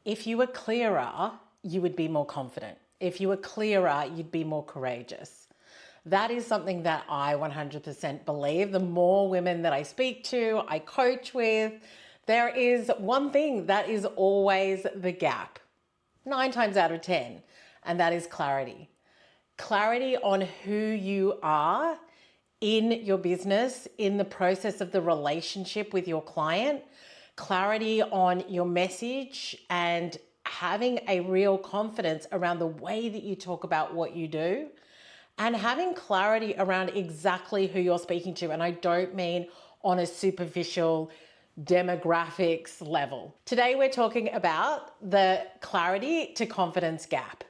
If you were clearer, you would be more confident. If you were clearer, you'd be more courageous. That is something that I 100% believe. The more women that I speak to, I coach with, there is one thing that is always the gap, 9 times out of 10, and that is clarity. Clarity on who you are in your business, in the process of the relationship with your client, clarity on your message, and having a real confidence around the way that you talk about what you do, and having clarity around exactly who you're speaking to. And I don't mean on a superficial demographics level. Today, we're talking about the clarity to confidence gap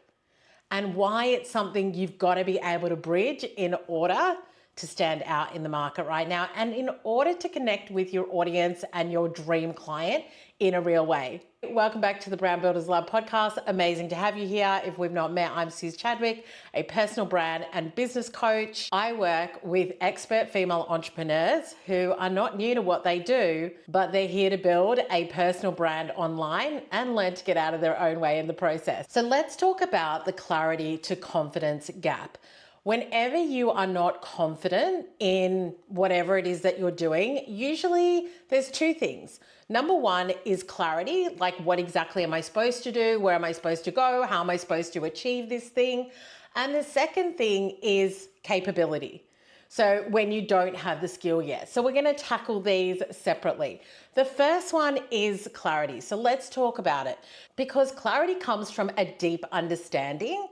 and why it's something you've got to be able to bridge in order to stand out in the market right now and in order to connect with your audience and your dream client in a real way. Welcome back to the Brand Builders Lab podcast. Amazing to have you here. If we've not met, I'm Suze Chadwick, a personal brand and business coach. I work with expert female entrepreneurs who are not new to what they do, but they're here to build a personal brand online and learn to get out of their own way in the process. So let's talk about the clarity to confidence gap. Whenever you are not confident in whatever it is that you're doing, usually there's two things. Number one is clarity, like what exactly am I supposed to do? Where am I supposed to go? How am I supposed to achieve this thing? And the second thing is capability. So when you don't have the skill yet. So we're going to tackle these separately. The first one is clarity. So let's talk about it, because clarity comes from a deep understanding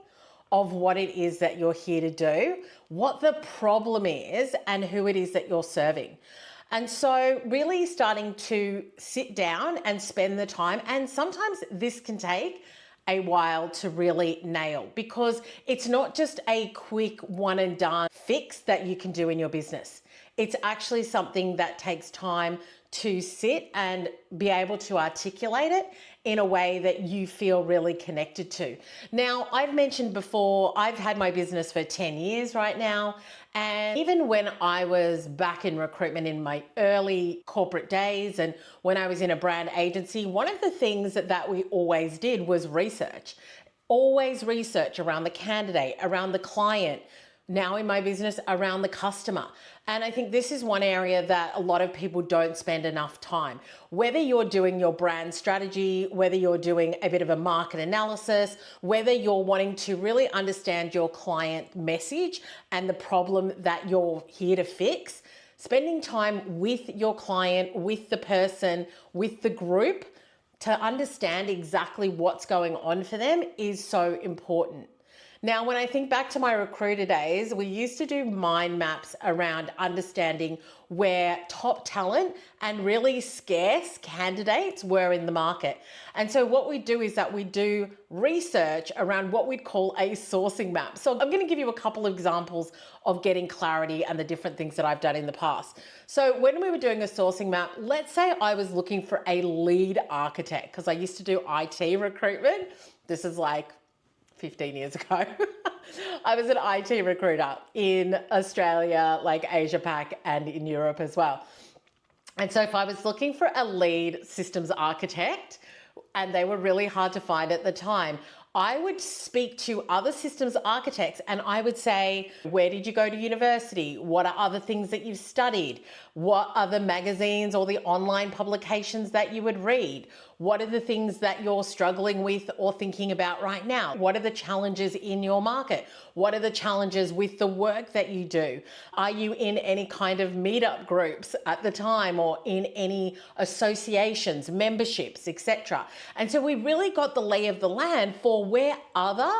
of what it is that you're here to do, what the problem is, and who it is that you're serving. And so really starting to sit down and spend the time, and sometimes this can take a while to really nail, because it's not just a quick one and done fix that you can do in your business. It's actually something that takes time to sit and be able to articulate it in a way that you feel really connected to. Now, I've mentioned before, I've had my business for 10 years right now. And even when I was back in recruitment in my early corporate days and when I was in a brand agency, one of the things that we always did was research. Always research around the candidate, around the client, now in my business, around the customer. And I think this is one area that a lot of people don't spend enough time. Whether you're doing your brand strategy, whether you're doing a bit of a market analysis, whether you're wanting to really understand your client message and the problem that you're here to fix, spending time with your client, with the person, with the group to understand exactly what's going on for them is so important. Now, when I think back to my recruiter days, we used to do mind maps around understanding where top talent and really scarce candidates were in the market. And so what we do is that we do research around what we'd call a sourcing map. So I'm going to give you a couple of examples of getting clarity and the different things that I've done in the past. So when we were doing a sourcing map, let's say I was looking for a lead architect, because I used to do IT recruitment. This is like 15 years ago. I was an IT recruiter in Australia, like Asia Pac, and in Europe as well. And so if I was looking for a lead systems architect, and they were really hard to find at the time, I would speak to other systems architects and I would say, where did you go to university? What are other things that you've studied? What are the magazines or the online publications that you would read? What are the things that you're struggling with or thinking about right now? What are the challenges in your market? What are the challenges with the work that you do? Are you in any kind of meetup groups at the time or in any associations, memberships, etc.? And so we really got the lay of the land for where other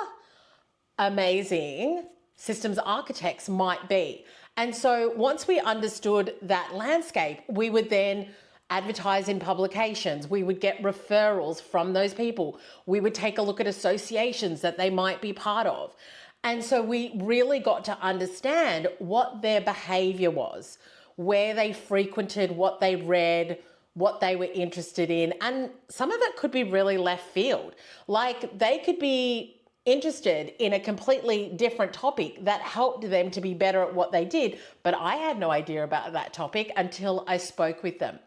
amazing systems architects might be. And so once we understood that landscape, we would then advertise in publications. We would get referrals from those people. We would take a look at associations that they might be part of. And so we really got to understand what their behavior was, where they frequented, what they read, what they were interested in. And some of it could be really left field. Like they could be interested in a completely different topic that helped them to be better at what they did, but I had no idea about that topic until I spoke with them.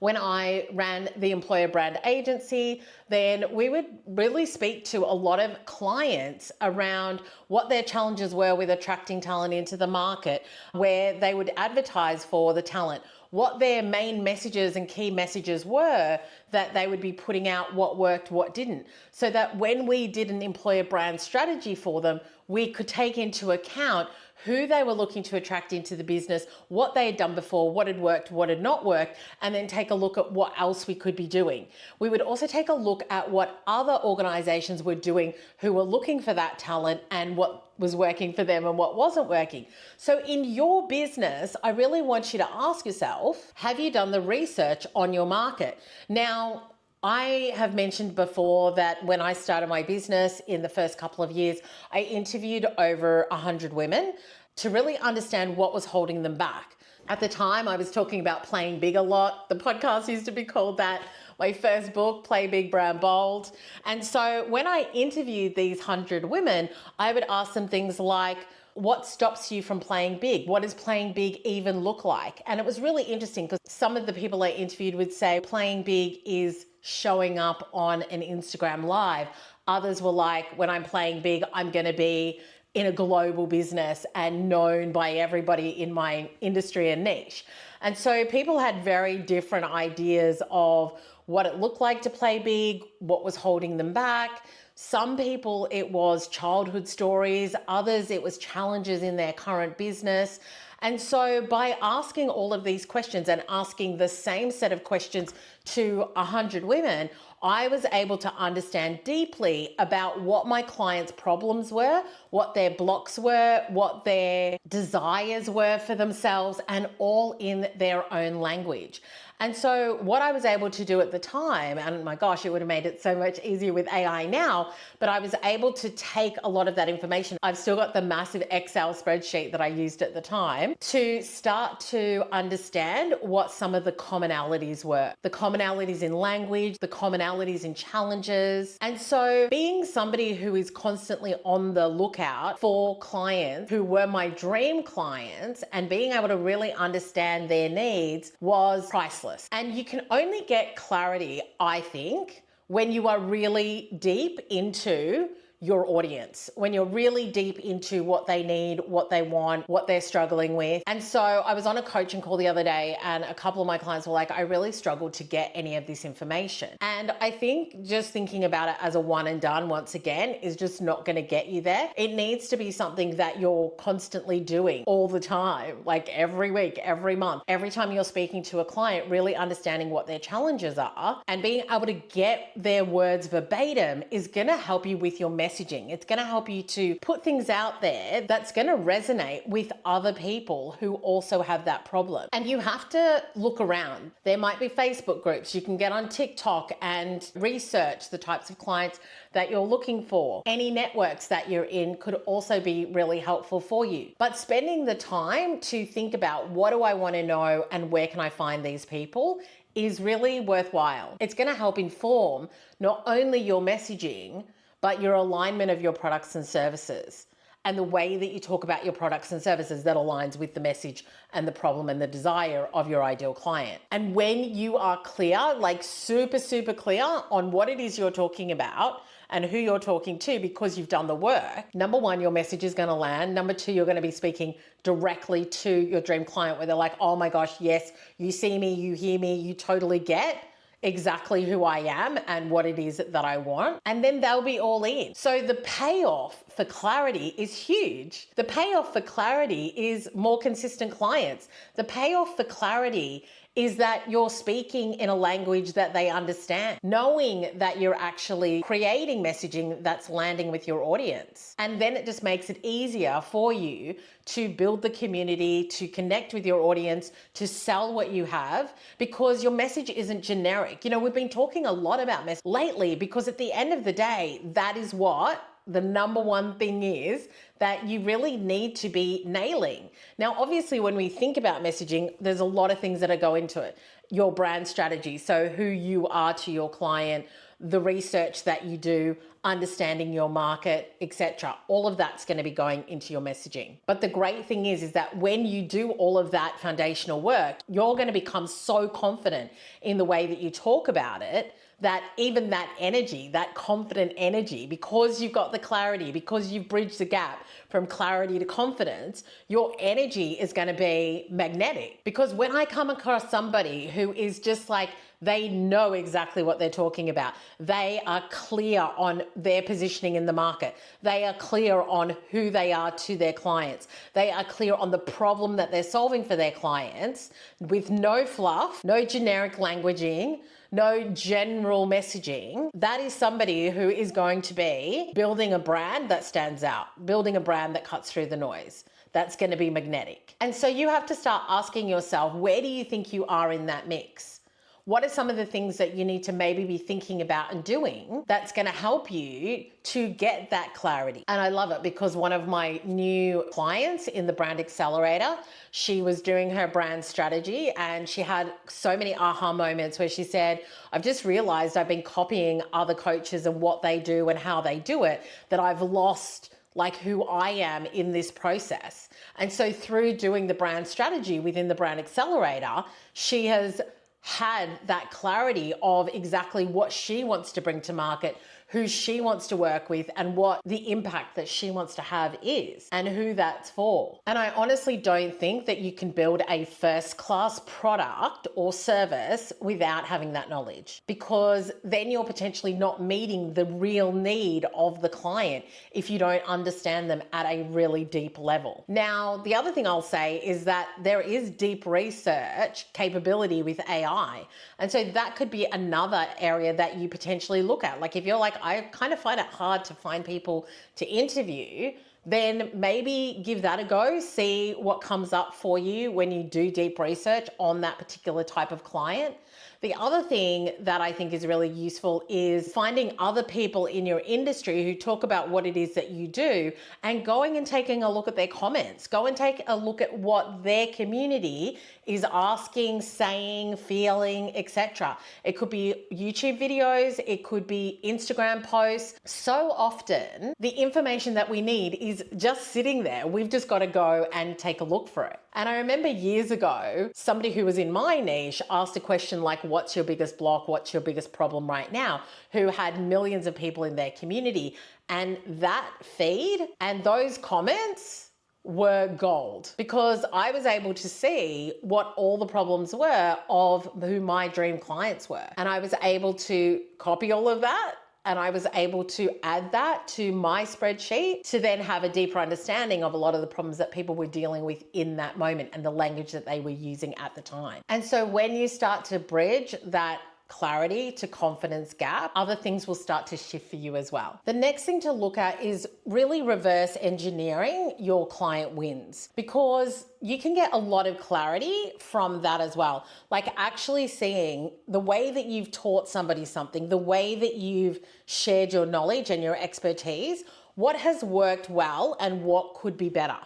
When I ran the employer brand agency, then we would really speak to a lot of clients around what their challenges were with attracting talent into the market, where they would advertise for the talent, what their main messages and key messages were that they would be putting out, what worked, what didn't. So that when we did an employer brand strategy for them, we could take into account who they were looking to attract into the business, what they had done before, what had worked, what had not worked, and then take a look at what else we could be doing. We would also take a look at what other organizations were doing who were looking for that talent and what was working for them and what wasn't working. So in your business, I really want you to ask yourself, have you done the research on your market? Now, I have mentioned before that when I started my business in the first couple of years, I interviewed over 100 women to really understand what was holding them back. At the time, I was talking about playing big a lot. The podcast used to be called that. My first book, Play Big, Brand Bold. And so when I interviewed these 100 women, I would ask them things like, what stops you from playing big? What does playing big even look like? And it was really interesting because some of the people I interviewed would say playing big is showing up on an Instagram live. Others were like, when I'm playing big, I'm going to be in a global business and known by everybody in my industry and niche. And so people had very different ideas of what it looked like to play big, what was holding them back. Some people, it was childhood stories. Others, it was challenges in their current business. And so by asking all of these questions and asking the same set of questions to 100 women, I was able to understand deeply about what my clients' problems were, what their blocks were, what their desires were for themselves, and all in their own language. And so what I was able to do at the time, and my gosh, it would have made it so much easier with AI now, but I was able to take a lot of that information. I've still got the massive Excel spreadsheet that I used at the time to start to understand what some of the commonalities were. The commonalities in language, the commonalities in challenges. And so being somebody who is constantly on the lookout for clients who were my dream clients and being able to really understand their needs was priceless. And you can only get clarity, I think, when you are really deep into your audience, when you're really deep into what they need, what they want, what they're struggling with. And so I was on a coaching call the other day and a couple of my clients were like, I really struggled to get any of this information. And I think just thinking about it as a one and done once again is just not going to get you there. It needs to be something that you're constantly doing all the time, like every week, every month, every time you're speaking to a client, really understanding what their challenges are and being able to get their words verbatim is going to help you with your messaging. It's going to help you to put things out there that's going to resonate with other people who also have that problem. And you have to look around. There might be Facebook groups. You can get on TikTok and research the types of clients that you're looking for. Any networks that you're in could also be really helpful for you. But spending the time to think about what do I want to know and where can I find these people is really worthwhile. It's going to help inform not only your messaging, but your alignment of your products and services and the way that you talk about your products and services that aligns with the message and the problem and the desire of your ideal client. And when you are clear, like super, super clear on what it is you're talking about and who you're talking to because you've done the work, number one, your message is going to land. Number two, you're going to be speaking directly to your dream client where they're like, oh my gosh, yes, you see me, you hear me, you totally get exactly who I am and what it is that I want. And then they'll be all in. So the payoff for clarity is huge. The payoff for clarity is more consistent clients. The payoff for clarity is that you're speaking in a language that they understand, knowing that you're actually creating messaging that's landing with your audience. And then it just makes it easier for you to build the community, to connect with your audience, to sell what you have, because your message isn't generic. You know, we've been talking a lot about message lately because at the end of the day, that is what the number one thing is that you really need to be nailing. Now, obviously, when we think about messaging, there's a lot of things that go into it. Your brand strategy, so who you are to your client, the research that you do, understanding your market, etc. All of that's going to be going into your messaging. But the great thing is that when you do all of that foundational work, you're going to become so confident in the way that you talk about it that even that energy, that confident energy, because you've got the clarity, because you've bridged the gap from clarity to confidence, your energy is going to be magnetic. Because when I come across somebody who is just like, they know exactly what they're talking about. They are clear on their positioning in the market. They are clear on who they are to their clients. They are clear on the problem that they're solving for their clients with no fluff, no generic languaging, no general messaging. That is somebody who is going to be building a brand that stands out, building a brand that cuts through the noise. That's going to be magnetic. And so you have to start asking yourself, where do you think you are in that mix? What are some of the things that you need to maybe be thinking about and doing that's going to help you to get that clarity? And I love it because one of my new clients in the Brand Accelerator, she was doing her brand strategy and she had so many aha moments where she said, I've just realized I've been copying other coaches and what they do and how they do it, that I've lost like who I am in this process. And so through doing the brand strategy within the Brand Accelerator, she has had that clarity of exactly what she wants to bring to market, who she wants to work with, and what the impact that she wants to have is, and who that's for. And I honestly don't think that you can build a first-class product or service without having that knowledge, because then you're potentially not meeting the real need of the client if you don't understand them at a really deep level. Now, the other thing I'll say is that there is deep research capability with AI. And so that could be another area that you potentially look at. Like if you're like, I kind of find it hard to find people to interview, then maybe give that a go. See what comes up for you when you do deep research on that particular type of client. The other thing that I think is really useful is finding other people in your industry who talk about what it is that you do and going and taking a look at their comments. Go and take a look at what their community is asking, saying, feeling, etc. It could be YouTube videos, it could be Instagram posts. So often the information that we need is just sitting there. We've just got to go and take a look for it. And I remember years ago, somebody who was in my niche asked a question like, what's your biggest block? What's your biggest problem right now? Who had millions of people in their community. And that feed and those comments were gold, because I was able to see what all the problems were of who my dream clients were. And I was able to copy all of that. And I was able to add that to my spreadsheet to then have a deeper understanding of a lot of the problems that people were dealing with in that moment and the language that they were using at the time. And so when you start to bridge that clarity to confidence gap, other things will start to shift for you as well. The next thing to look at is really reverse engineering your client wins, because you can get a lot of clarity from that as well. Like actually seeing the way that you've taught somebody something, the way that you've shared your knowledge and your expertise, what has worked well and what could be better.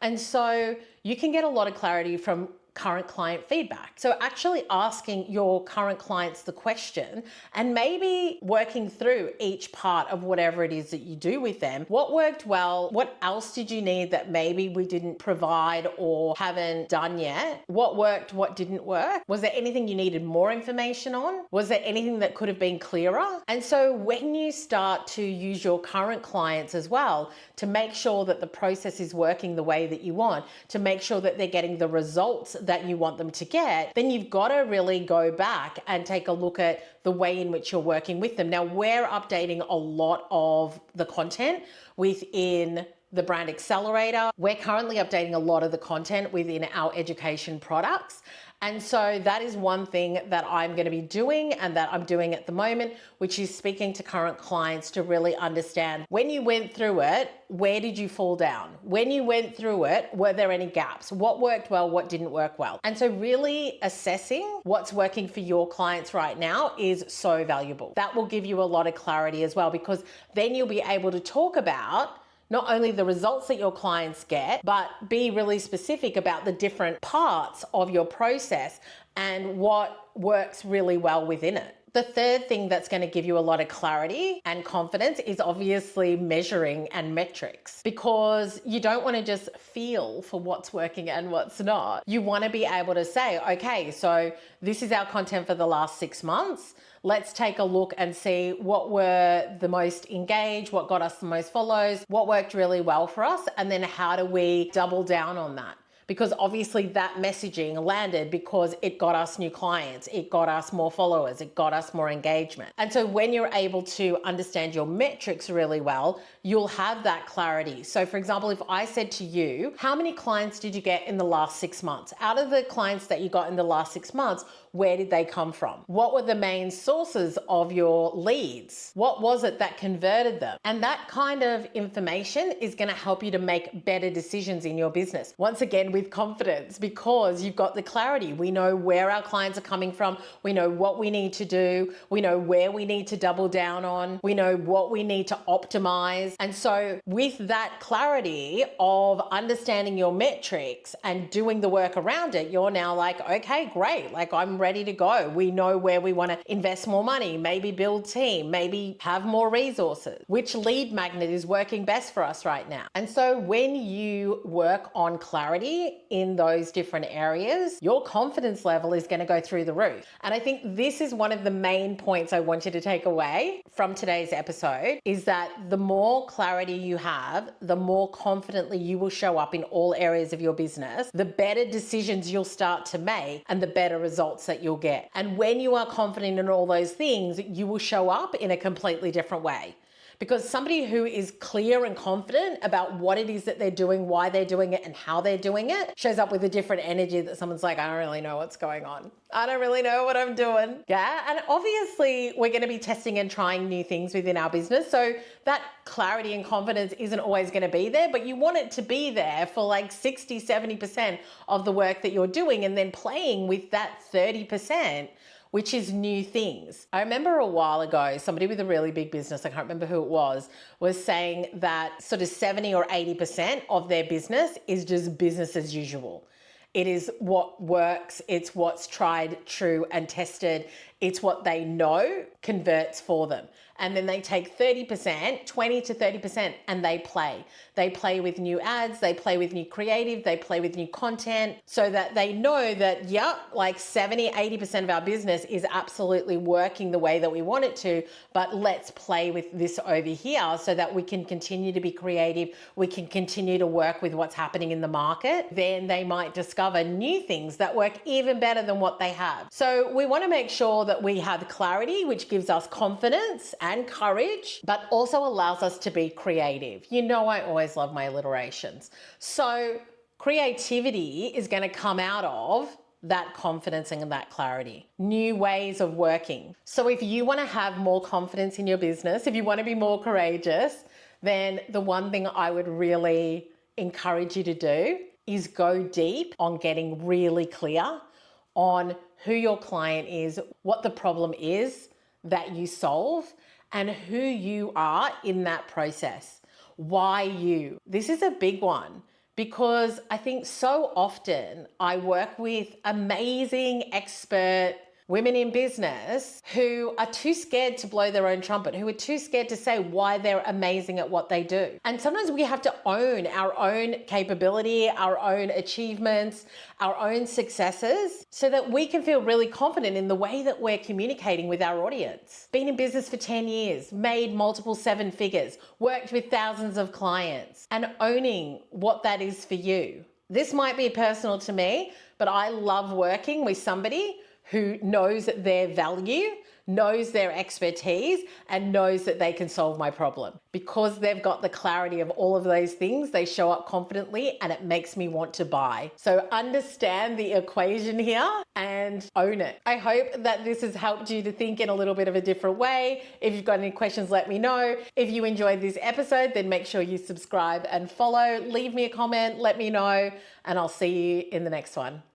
And so you can get a lot of clarity from current client feedback. So actually asking your current clients the question and maybe working through each part of whatever it is that you do with them. What worked well? What else did you need that maybe we didn't provide or haven't done yet? What worked? What didn't work? Was there anything you needed more information on? Was there anything that could have been clearer? And so when you start to use your current clients as well to make sure that the process is working the way that you want, to make sure that they're getting the results that you want them to get, then you've got to really go back and take a look at the way in which you're working with them. Now, we're updating a lot of the content within the Brand Accelerator. We're currently updating a lot of the content within our education products. And so that is one thing that I'm going to be doing and that I'm doing at the moment, which is speaking to current clients to really understand when you went through it, where did you fall down? When you went through it, were there any gaps? What worked well? What didn't work well? And so really assessing what's working for your clients right now is so valuable. That will give you a lot of clarity as well, because then you'll be able to talk about not only the results that your clients get, but be really specific about the different parts of your process and what works really well within it. The third thing that's going to give you a lot of clarity and confidence is obviously measuring and metrics, because you don't want to just feel for what's working and what's not. You want to be able to say, okay, so this is our content for the last 6 months. Let's take a look and see what were the most engaged, what got us the most follows, what worked really well for us, and then how do we double down on that? Because obviously that messaging landed because it got us new clients, it got us more followers, it got us more engagement. And so when you're able to understand your metrics really well, you'll have that clarity. So for example, if I said to you, how many clients did you get in the last 6 months? Out of the clients that you got in the last 6 months, where did they come from? What were the main sources of your leads? What was it that converted them? And that kind of information is going to help you to make better decisions in your business. Once again, with confidence, because you've got the clarity. We know where our clients are coming from. We know what we need to do. We know where we need to double down on. We know what we need to optimize. And so with that clarity of understanding your metrics and doing the work around it, you're now like, okay, great. Like, I'm ready to go. We know where we want to invest more money, maybe build team, maybe have more resources. Which lead magnet is working best for us right now? And so when you work on clarity in those different areas, your confidence level is going to go through the roof. And I think this is one of the main points I want you to take away from today's episode, is that the more clarity you have, the more confidently you will show up in all areas of your business, the better decisions you'll start to make, and the better results that you'll get. And when you are confident in all those things, you will show up in a completely different way. Because somebody who is clear and confident about what it is that they're doing, why they're doing it, and how they're doing it, shows up with a different energy that someone's like, I don't really know what's going on. I don't really know what I'm doing. Yeah. And obviously we're going to be testing and trying new things within our business. So that clarity and confidence isn't always going to be there, but you want it to be there for like 60, 70% of the work that you're doing, and then playing with that 30%, which is new things. I remember a while ago, somebody with a really big business, I can't remember who it was saying that sort of 70 or 80% of their business is just business as usual. It is what works. It's what's tried, true, and tested. It's what they know converts for them. And then they take 30%, 20 to 30%, and they play. They play with new ads, they play with new creative, they play with new content, so that they know that, yeah, like 70, 80% of our business is absolutely working the way that we want it to, but let's play with this over here so that we can continue to be creative, we can continue to work with what's happening in the market. Then they might discover new things that work even better than what they have. So we want to make sure that we have clarity, which gives us confidence and courage, but also allows us to be creative. You know, I always love my alliterations. So creativity is going to come out of that confidence and that clarity, new ways of working. So if you want to have more confidence in your business, if you want to be more courageous, then the one thing I would really encourage you to do is go deep on getting really clear on who your client is, what the problem is that you solve, and who you are in that process. Why you? This is a big one, because I think so often I work with amazing expert women in business who are too scared to blow their own trumpet, who are too scared to say why they're amazing at what they do. And sometimes we have to own our own capability, our own achievements, our own successes, so that we can feel really confident in the way that we're communicating with our audience. Been in business for 10 years, made multiple 7 figures, worked with thousands of clients, and owning what that is for you. This might be personal to me, but I love working with somebody who knows their value, knows their expertise, and knows that they can solve my problem. Because they've got the clarity of all of those things, they show up confidently, and it makes me want to buy. So understand the equation here and own it. I hope that this has helped you to think in a little bit of a different way. If you've got any questions, let me know. If you enjoyed this episode, then make sure you subscribe and follow. Leave me a comment, let me know, and I'll see you in the next one.